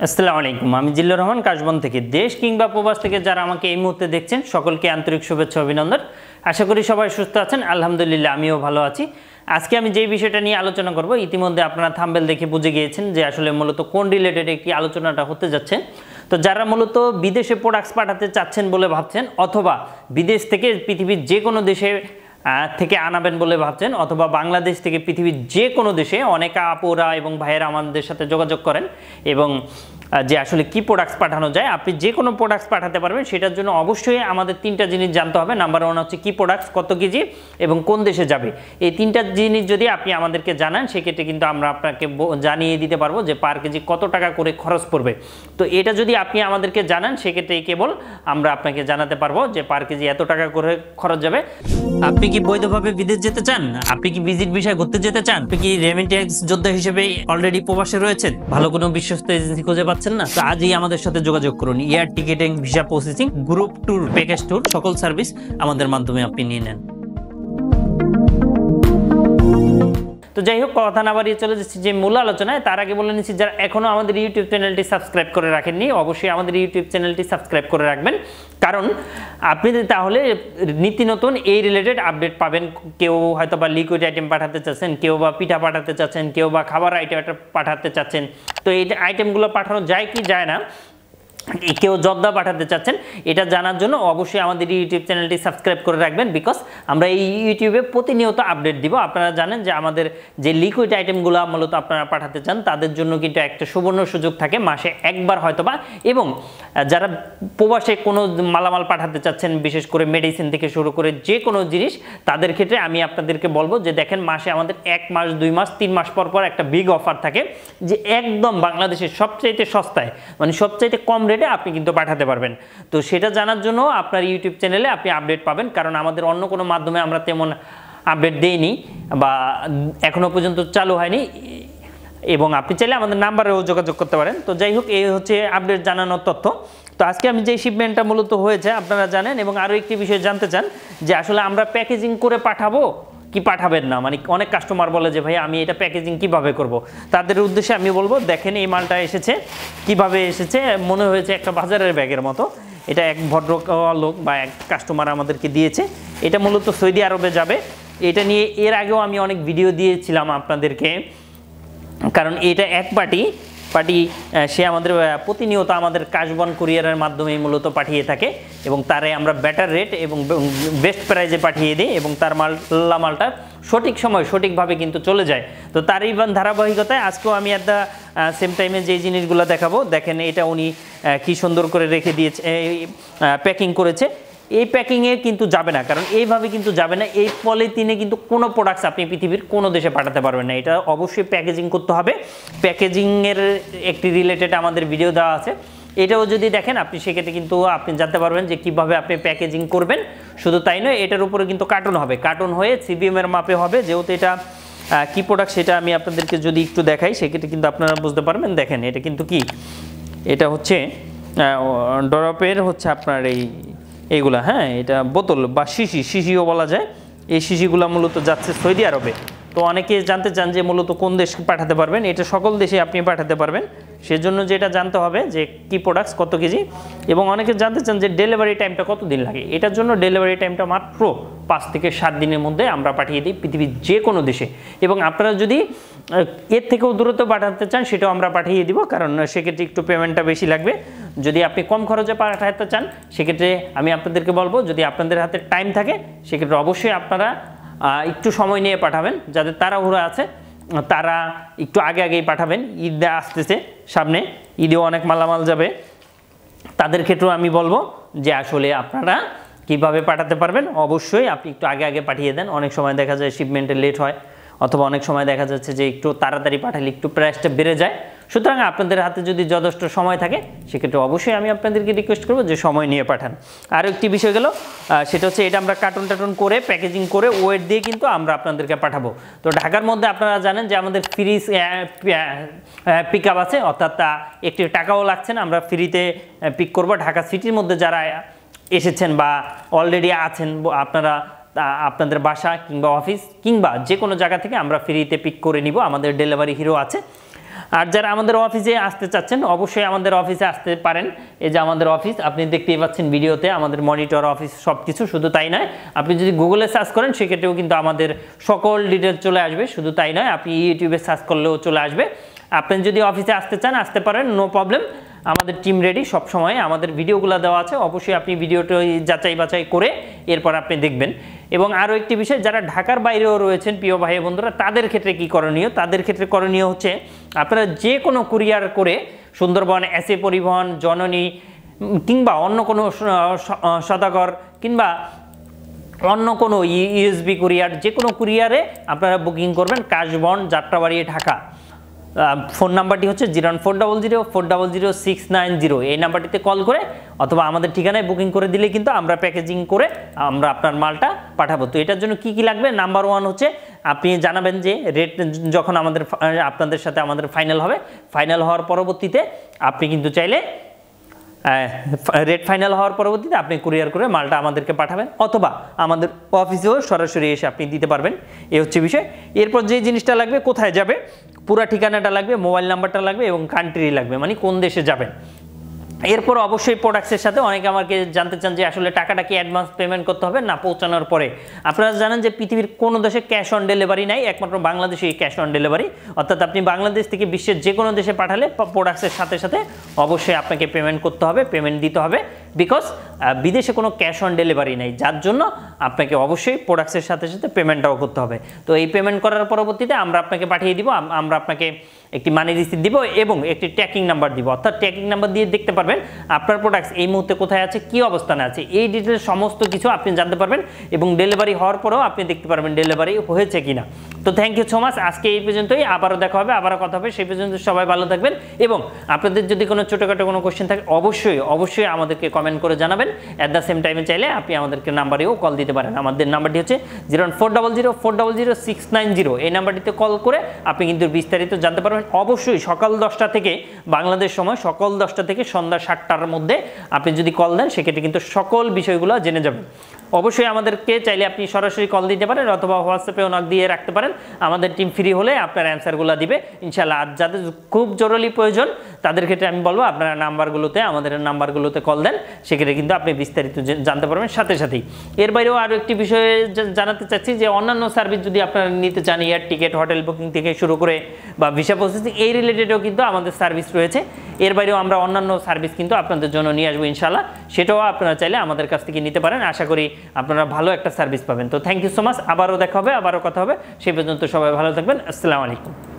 আসসালামু আলাইকুম, আমি জিল্লুর রহমান কাশবন থেকে। দেশ কিংবা প্রবাস থেকে যারা আমাকে এই মুহূর্তে দেখছেন সকলকে আন্তরিক শুভেচ্ছা অভিনন্দন। আশা করি সবাই সুস্থ আছেন। আলহামদুলিল্লাহ আমিও ভালো আছি। আজকে আমি যেই বিষয়টা নিয়ে আলোচনা করব, ইতিমধ্যে আপনারা থাম্বনেল দেখে বুঝে গিয়েছেন যে আসলে মূলত কোন রিলেটেড একটি আলোচনাটা হতে যাচ্ছে। তো যারা মূলত বিদেশে প্রোডাক্টস পাঠাতে চাচ্ছেন বলে ভাবছেন, অথবা বিদেশ থেকে পৃথিবীর যে কোনো দেশে থেকে আনাবেন বলে ভাবছেন, অথবা বাংলাদেশ থেকে পৃথিবীর যে কোনো দেশে অনেক আপুরা এবং ভাইয়েরা আমাদের সাথে যোগাযোগ করেন এবং যে আসলে কি প্রোডাক্টস পাঠানো যায়, আপনি যে কোনো প্রোডাক্টস পাঠাতে পারবেন। সেটার জন্য অবশ্যই আমাদের তিনটা জিনিস জানতে হবে। নাম্বার 1 হচ্ছে কি প্রোডাক্টস, কত কেজি এবং কোন দেশে যাবে। এই তিনটা জিনিস যদি আপনি আমাদেরকে জানান, সেক্ষেত্রে কিন্তু আমরা আপনাকে জানিয়ে দিতে পারবো যে পার কেজি কত টাকা করে খরচ পড়বে। তো এটা যদি আপনি আমাদেরকে জানান, সেক্ষেত্রে কেবল আমরা আপনাকে জানাতে পারবো যে পার কেজি এত টাকা করে খরচ যাবে। আপনি কি বৈধভাবে বিদেশ যেতে চান? আপনি কি ভিজিট ভিসায় ঘুরতে যেতে চান? আপনি কি রেমিটেন্স যোদ্ধা হিসেবে অলরেডি প্রবাসে রয়েছেন? ভালো কোনো বিশ্বস্ত এজেন্সি খুঁজে পাচ্ছেন না? তো আজই আমাদের সাথে যোগাযোগ করুন। Air ticketing, visa processing, group tour, package tour, সকল সার্ভিস আমাদের মাধ্যমে আপনি নিয়ে নেন। তো যাই হোক, কথা না বাড়িয়ে চলে যাচ্ছি যে মূল আলোচনায়। তার আগে বলে নিচ্ছি, যারা এখনও আমাদের ইউটিউব চ্যানেলটি সাবস্ক্রাইব করে রাখেননি, অবশ্যই আমাদের ইউটিউব চ্যানেলটি সাবস্ক্রাইব করে রাখবেন। কারণ আপনি তাহলে নিত্য নতুন এই রিলেটেড আপডেট পাবেন। কেউ হয়তো বা লিকুইড আইটেম পাঠাতে চাচ্ছেন, কেউ বা পিঠা পাঠাতে চাচ্ছেন, কেউ বা খাবার আইটেম পাঠাতে চাচ্ছেন। তো এই আইটেমগুলো পাঠানো যায় কি যায় না, কেউ জর্দা পাঠাতে চাচ্ছেন, এটা জানার জন্য অবশ্যই আমাদের ইউটিউব চ্যানেলটি সাবস্ক্রাইব করে রাখবেন। বিকজ আমরা এই ইউটিউবে প্রতিনিয়ত আপডেট দিব। আপনারা জানেন যে আমাদের যে লিকুইড আইটেমগুলো মূলত আপনারা পাঠাতে চান, তাদের জন্য কিন্তু একটা সুবর্ণ সুযোগ থাকে মাসে একবার হয়তোবা। এবং যারা প্রবাসে কোনো মালামাল পাঠাতে চাচ্ছেন, বিশেষ করে মেডিসিন থেকে শুরু করে যে কোনো জিনিস, তাদের ক্ষেত্রে আমি আপনাদেরকে বলবো যে দেখেন, মাসে আমাদের 1 মাস 2 মাস 3 মাস পর পর একটা বিগ অফার থাকে, যে একদম বাংলাদেশের সবচাইতে সস্তায়, মানে সবচাইতে কম রেটে আপনি কিন্তু পাঠাতে পারবেন। তো সেটা জানার জন্য আপনার ইউটিউব চ্যানেলে আপনি আপডেট পাবেন। কারণ আমাদের অন্য কোনো মাধ্যমে আমরা তেমন আপডেট দেইনি বা এখনো পর্যন্ত চালু হয়নি। এবং আপনি চাইলে আমাদের নাম্বারেও যোগাযোগ করতে পারেন। তো যাই হোক, এই হচ্ছে আপডেট জানানোর তথ্য। তো আজকে আমি যেই শিপমেন্টটা মূলত হয়েছে আপনারা জানেন, এবং আরও একটি বিষয় জানতে চান যে আসলে আমরা প্যাকেজিং করে পাঠাবো কি পাঠাবেন না। মানে অনেক কাস্টমার বলে যে ভাই আমি এটা প্যাকেজিং কিভাবে করব। তাদের উদ্দেশ্যে আমি বলবো, দেখেন এই মালটা এসেছে কিভাবে এসেছে, মনে হয়েছে একটা বাজারের ব্যাগের মতো। এটা এক ভদ্র লোক বা এক কাস্টমার আমাদেরকে দিয়েছে। এটা মূলত সৌদি আরবে যাবে। এটা নিয়ে এর আগেও আমি অনেক ভিডিও দিয়েছিলাম আপনাদেরকে। কারণ এটা এক পার্টি সে আমাদের প্রতিনিয়ত আমাদের কাশবন কুরিয়ারের মাধ্যমে মূলত পাঠিয়ে থাকে, এবং তারে আমরা বেটার রেট এবং বেস্ট প্রাইজে পাঠিয়ে দিই, এবং তার মালটা সঠিক সময় সঠিকভাবে কিন্তু চলে যায়। তো তারই ধারাবাহিকতায় আজকেও আমি এট দ্য সেম টাইমে যেই জিনিসগুলো দেখাবো, দেখেন এটা উনি কি সুন্দর করে রেখে দিয়েছে, প্যাকিং করেছে। এই প্যাকিংয়ে কিন্তু যাবে না, কারণ এইভাবে কিন্তু যাবে না। এই পলিথিনে কিন্তু কোনো প্রোডাক্টস আপনি পৃথিবীর কোনো দেশে পাঠাতে পারবেন না। এটা অবশ্যই প্যাকেজিং করতে হবে। প্যাকেজিংয়ের একটি রিলেটেড আমাদের ভিডিও দেওয়া আছে, এটাও যদি দেখেন আপনি, সেক্ষেত্রে কিন্তু আপনি জানতে পারবেন যে কিভাবে আপনি প্যাকেজিং করবেন। শুধু তাই নয়, এটার উপরে কিন্তু কার্টুন হবে, কার্টুন হয়ে সিবিএমের মাপে হবে। যেহেতু এটা কি প্রোডাক্ট সেটা আমি আপনাদেরকে যদি একটু দেখাই, সেক্ষেত্রে কিন্তু আপনারা বুঝতে পারবেন। দেখেন এটা কিন্তু কি, এটা হচ্ছে ড্রপের হচ্ছে আপনার এইগুলা, হ্যাঁ, এটা বোতল বা শিশিও বলা যায়। এই শিশিগুলো মূলত যাচ্ছে সৌদি আরবে। তো অনেকে জানতে চান যে মূলত কোন দেশে পাঠাতে পারবেন। এটা সকল দেশে আপনি পাঠাতে পারবেন। সেজন্য যেটা জানতে হবে যে কি প্রোডাক্টস কত কেজি, এবং অনেকে জানতে চান যে ডেলিভারি টাইমটা কত দিন লাগে। এটার জন্য ডেলিভারি টাইমটা মাত্র 5 থেকে 7 দিনের মধ্যে আমরা পাঠিয়ে দিই পৃথিবীর যে কোনো দেশে। এবং আপনারা যদি এর থেকেও দূরত্ব পাঠাতে চান, সেটাও আমরা পাঠিয়ে দিব, কারণ সেক্ষেত্রে একটু পেমেন্টটা বেশি লাগবে। যদি আপনি কম খরচে পাঠাতে চান, সেক্ষেত্রে আমি আপনাদেরকে বলবো, যদি আপনাদের হাতে টাইম থাকে, সেক্ষেত্রে অবশ্যই আপনারা একটু সময় নিয়ে পাঠাবেন। যাদের তাড়াহুড়ো আছে তারা একটু আগেই পাঠাবেন। ঈদ আসতেছে সামনে, ঈদেও অনেক মালামাল যাবে। তাদের ক্ষেত্রেও আমি বলবো যে আসলে আপনারা কিভাবে পাঠাতে পারবেন, অবশ্যই আপনি একটু আগে পাঠিয়ে দেন। অনেক সময় দেখা যায় শিপমেন্টে লেট হয়, অথবা অনেক সময় দেখা যাচ্ছে যে একটু তাড়াতাড়ি পাঠালে একটু প্রাইসটা বেড়ে যায়। সুতরাং আপনাদের হাতে যদি যথেষ্ট সময় থাকে, সেক্ষেত্রে অবশ্যই আমি আপনাদেরকে রিকোয়েস্ট করবো যে সময় নিয়ে পাঠান। আরও একটি বিষয় গেল, সেটা হচ্ছে এটা আমরা কার্টুন করে প্যাকেজিং করে ওয়েট দিয়ে কিন্তু আমরা আপনাদেরকে পাঠাবো। তো ঢাকার মধ্যে আপনারা জানেন যে আমাদের ফ্রি পিক আপ আছে, অর্থাৎ একটি টাকাও লাগছে না, আমরা ফ্রিতে পিক করবো। ঢাকা সিটির মধ্যে যারা এসেছেন বা অলরেডি আছেন, আপনারা আপনাদের বাসা কিংবা অফিস কিংবা যে কোনো জায়গা থেকে আমরা ফ্রিতে পিক করে নিব। আমাদের ডেলিভারি হিরো আছে। আর যারা আমাদের অফিসে আসতে চাচ্ছেন অবশ্যই আমাদের অফিসে আসতে পারেন। এই যে আমাদের অফিস আপনি দেখতেই পাচ্ছেন ভিডিওতে, আমাদের মনিটর অফিস সব কিছু। শুধু তাই নয়, আপনি যদি গুগলে সার্চ করেন সেক্ষেত্রেও কিন্তু আমাদের সকল ডিটেলস চলে আসবে। শুধু তাই নয়, আপনি ইউটিউবে সার্চ করলেও চলে আসবে। আপনি যদি অফিসে আসতে চান আসতে পারেন, নো প্রবলেম। আমাদের টিম রেডি সব সময়, আমাদের ভিডিওগুলো দেওয়া আছে। অবশ্যই আপনি ভিডিওটা যাচাই বাছাই করে এরপর আপনি দেখবেন। এবং আরও একটি বিষয়, যারা ঢাকার বাইরেও রয়েছেন প্রিয় ভাই বন্ধুরা, তাদের ক্ষেত্রে কি করণীয়? তাদের ক্ষেত্রে করণীয় হচ্ছে আপনারা যে কোনো কুরিয়ার করে সুন্দরবন, এসএ পরিবহন, জননী কিংবা অন্য কোনো সদাগর কিংবা অন্য কোনো ইউএসবি কুরিয়ার, যে কোনো কুরিয়ারে আপনারা বুকিং করবেন কাশবন, যাত্রাবাড়ি, ঢাকা। ফোন নাম্বারটি হচ্ছে 01400400690। এই নাম্বারটিতে কল করে অথবা আমাদের ঠিকানায় বুকিং করে দিলে কিন্তু আমরা প্যাকেজিং করে আমরা আপনার মালটা পাঠাবো। তো এটার জন্য কি কি লাগবে? নাম্বার 1 হচ্ছে আপনি জানাবেন যে রেট যখন আপনাদের সাথে আমাদের ফাইনাল হবে, ফাইনাল হওয়ার পরবর্তীতে আপনি কিন্তু চাইলে রেট ফাইনাল হওয়ার পরবর্তীতে আপনি কুরিয়ার করে মালটা আমাদেরকে পাঠাবেন, অথবা আমাদের অফিসেও সরাসরি এসে আপনি দিতে পারবেন। এই হচ্ছে বিষয়। এরপর যে জিনিসটা লাগবে, কোথায় যাবে, পুরা ঠিকানাটা লাগবে, মোবাইল নাম্বারটা লাগবে এবং কান্ট্রি লাগবে, মানে কোন দেশে যাবেন। এরপর অবশ্যই প্রোডাক্টসের সাথে অনেকে আমাকে জানতে চান যে আসলে টাকাটা কি অ্যাডভান্স পেমেন্ট করতে হবে না পৌঁছানোর পরে। আপনারা জানেন যে পৃথিবীর কোনো দেশে ক্যাশ অন ডেলিভারি নাই, একমাত্র বাংলাদেশেই ক্যাশ অন ডেলিভারি। অর্থাৎ আপনি বাংলাদেশ থেকে বিশ্বের যে কোনো দেশে পাঠালে প্রোডাক্টসের সাথে সাথে অবশ্যই আপনাকে পেমেন্ট করতে হবে, পেমেন্ট দিতে হবে, বিকজ বিদেশে কোনো ক্যাশ অন ডেলিভারি নেই, যার জন্য আপনাকে অবশ্যই প্রোডাক্টসের সাথে সাথে পেমেন্টটাও করতে হবে। তো এই পেমেন্ট করার পরবর্তীতে আমরা আপনাকে পাঠিয়ে দিব, আমরা আপনাকে একটি মানি রিসিট দিব এবং একটি ট্র্যাকিং নাম্বার দিব। অর্থাৎ ট্র্যাকিং নাম্বার দিয়ে দেখতে পারবেন আপনার প্রোডাক্টস এই মুহূর্তে কোথায় আছে, কি অবস্থানে আছে, এই ডিটেলস সমস্ত কিছু আপনি জানতে পারবেন এবং ডেলিভারি হওয়ার পরেও আপনি দেখতে পারবেন ডেলিভারি হয়েছে কিনা। তো থ্যাংক ইউ সো মাচ। আজকে এই পর্যন্তই, আবারও দেখা হবে, আবারও কথা হবে। সেই পর্যন্ত সবাই ভালো থাকবেন এবং আপনাদের যদি কোনো ছোটোখাটো কোনো কোশ্চেন থাকে অবশ্যই আমাদেরকে কমেন্ট করে জানাবেন। অ্যাট দ্য সেম টাইমে চাইলে আপনি আমাদেরকে নাম্বারেও কল দিতে পারেন। আমাদের নাম্বারটি হচ্ছে 01400400690। এই নাম্বারটিতে কল করে আপনি কিন্তু বিস্তারিত জানতে পারবেন। অবশ্যই সকাল 10টা থেকে বাংলাদেশ সময়, সকাল 10টা থেকে সন্ধ্যা 7টার মধ্যে আপনি যদি কল দেন সেক্ষেত্রে কিন্তু সকল বিষয়গুলো জেনে যাবেন। অবশ্যই আমাদেরকে চাইলে আপনি সরাসরি কল দিতে পারেন অথবা হোয়াটসঅ্যাপেও নক দিয়ে রাখতে পারেন। আমাদের টিম ফ্রি হলে আপনার অ্যান্সারগুলো দিবে ইনশাআল্লাহ। আর যাদের খুব জরুরি প্রয়োজন তাদের ক্ষেত্রে আমি বলবো আপনারা আমাদের নাম্বারগুলোতে কল দেন, সেক্ষেত্রে কিন্তু আপনি বিস্তারিত জানতে পারবেন সাথে সাথেই। এর বাইরেও আরও একটি বিষয়ে জানাতে চাচ্ছি যে অন্যান্য সার্ভিস যদি আপনারা নিতে চান, এয়ার টিকিট, হোটেল বুকিং থেকে শুরু করে বা ভিসা প্রসেসিং, এই রিলেটেডও কিন্তু আমাদের সার্ভিস রয়েছে। এর বাইরেও আমরা অন্যান্য সার্ভিস কিন্তু আপনাদের জন্য নিয়ে আসবো ইনশাআল্লাহ, সেটাও আপনারা চাইলে আমাদের কাছ থেকে নিতে পারেন। আশা করি আপনারা ভালো একটা সার্ভিস পাবেন। তো থ্যাংক ইউ সো মাচ। আবারও দেখা হবে, আবারও কথা হবে। সেই পর্যন্ত সবাই ভালো থাকবেন। আসসালামু আলাইকুম।